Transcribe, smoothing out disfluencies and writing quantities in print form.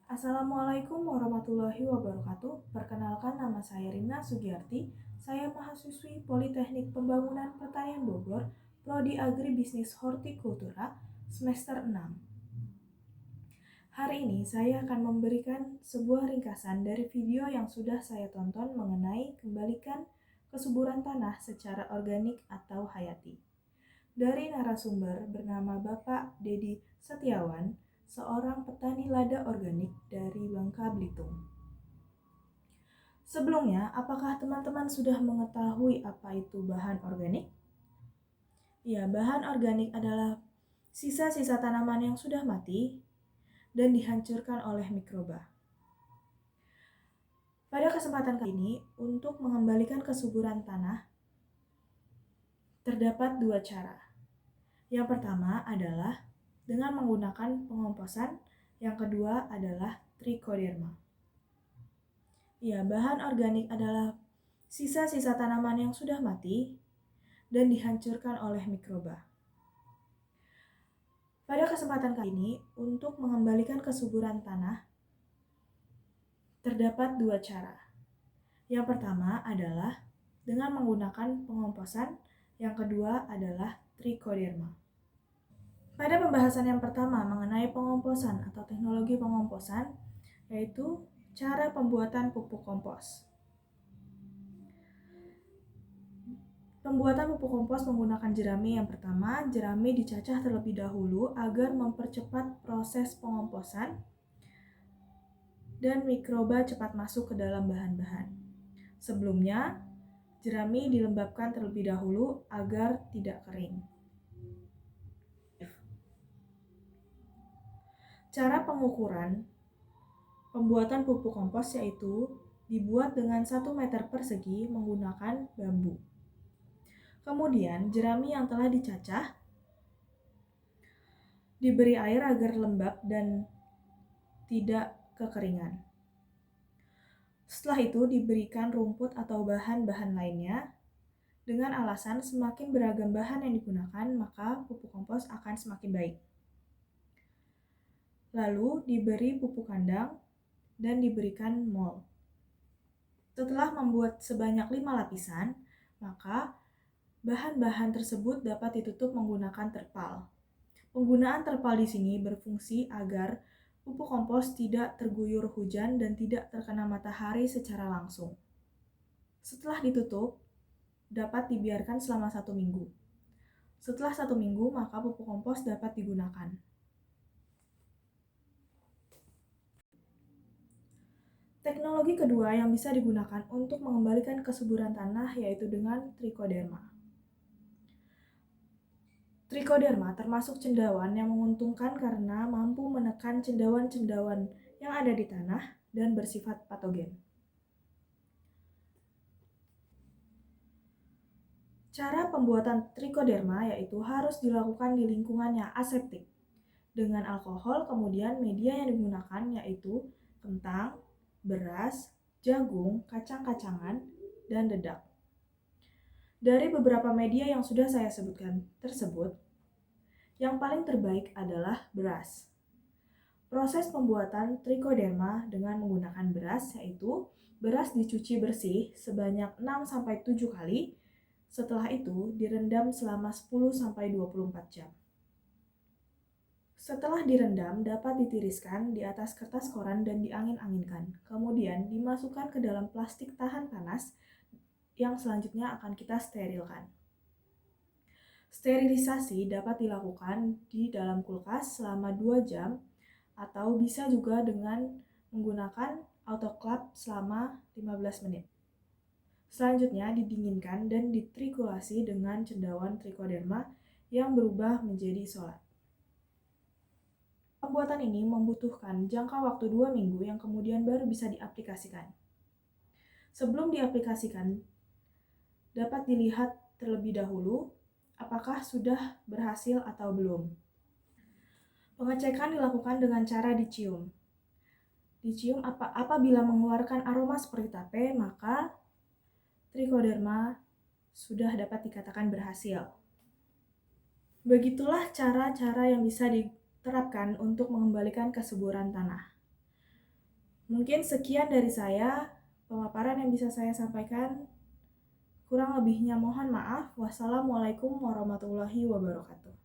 Assalamualaikum warahmatullahi wabarakatuh. Perkenalkan, nama saya Rina Sugiyarti. Saya mahasiswi Politeknik Pembangunan Pertanian Bogor, Prodi Agribisnis Hortikultura, semester 6. Hari ini saya akan memberikan sebuah ringkasan dari video yang sudah saya tonton mengenai kembalikan kesuburan tanah secara organik atau hayati. Dari narasumber bernama Bapak Dedi Setiawan, seorang petani lada organik dari Bangka Belitung. Sebelumnya, apakah teman-teman sudah mengetahui apa itu bahan organik? Ya, bahan organik adalah sisa-sisa tanaman yang sudah mati dan dihancurkan oleh mikroba. Pada kesempatan kali ini, untuk mengembalikan kesuburan tanah, terdapat dua cara. Yang pertama adalah dengan menggunakan pengomposan, yang kedua adalah trichoderma. Ya, bahan organik adalah sisa-sisa tanaman yang sudah mati dan dihancurkan oleh mikroba. Pada kesempatan kali ini, untuk mengembalikan kesuburan tanah, terdapat dua cara. Yang pertama adalah dengan menggunakan pengomposan, yang kedua adalah trichoderma. Pada pembahasan yang pertama mengenai pengomposan atau teknologi pengomposan, yaitu cara pembuatan pupuk kompos. Pembuatan pupuk kompos menggunakan jerami. Yang pertama, jerami dicacah terlebih dahulu agar mempercepat proses pengomposan dan mikroba cepat masuk ke dalam bahan-bahan. Sebelumnya, jerami dilembabkan terlebih dahulu agar tidak kering. Cara pengukuran pembuatan pupuk kompos yaitu dibuat dengan 1 meter persegi menggunakan bambu. Kemudian, jerami yang telah dicacah diberi air agar lembab dan tidak kekeringan. Setelah itu diberikan rumput atau bahan-bahan lainnya dengan alasan semakin beragam bahan yang digunakan maka pupuk kompos akan semakin baik. Lalu diberi pupuk kandang dan diberikan mol. Setelah membuat sebanyak 5 lapisan, maka bahan-bahan tersebut dapat ditutup menggunakan terpal. Penggunaan terpal di sini berfungsi agar pupuk kompos tidak terguyur hujan dan tidak terkena matahari secara langsung. Setelah ditutup, dapat dibiarkan selama 1 minggu. Setelah 1 minggu, maka pupuk kompos dapat digunakan. Teknologi kedua yang bisa digunakan untuk mengembalikan kesuburan tanah yaitu dengan trichoderma. Trichoderma termasuk cendawan yang menguntungkan karena mampu menekan cendawan-cendawan yang ada di tanah dan bersifat patogen. Cara pembuatan trichoderma yaitu harus dilakukan di lingkungan yang aseptik dengan alkohol, kemudian media yang digunakan yaitu kentang, beras, jagung, kacang-kacangan, dan dedak. Dari beberapa media yang sudah saya sebutkan tersebut, yang paling terbaik adalah beras. Proses pembuatan trichoderma dengan menggunakan beras yaitu beras dicuci bersih sebanyak 6-7 kali. Setelah itu direndam selama 10-24 jam. Setelah direndam, dapat ditiriskan di atas kertas koran dan diangin-anginkan. Kemudian dimasukkan ke dalam plastik tahan panas yang selanjutnya akan kita sterilkan. Sterilisasi dapat dilakukan di dalam kulkas selama 2 jam atau bisa juga dengan menggunakan autoclave selama 15 menit. Selanjutnya didinginkan dan ditrikulasi dengan cendawan trichoderma yang berubah menjadi isolat. Pembuatan ini membutuhkan jangka waktu 2 minggu yang kemudian baru bisa diaplikasikan. Sebelum diaplikasikan, dapat dilihat terlebih dahulu apakah sudah berhasil atau belum. Pengecekan dilakukan dengan cara dicium. Dicium apabila mengeluarkan aroma seperti tape, maka trichoderma sudah dapat dikatakan berhasil. Begitulah cara-cara yang bisa diterapkan untuk mengembalikan kesuburan tanah. Mungkin sekian dari saya, pemaparan yang bisa saya sampaikan. Kurang lebihnya mohon maaf. Wassalamualaikum warahmatullahi wabarakatuh.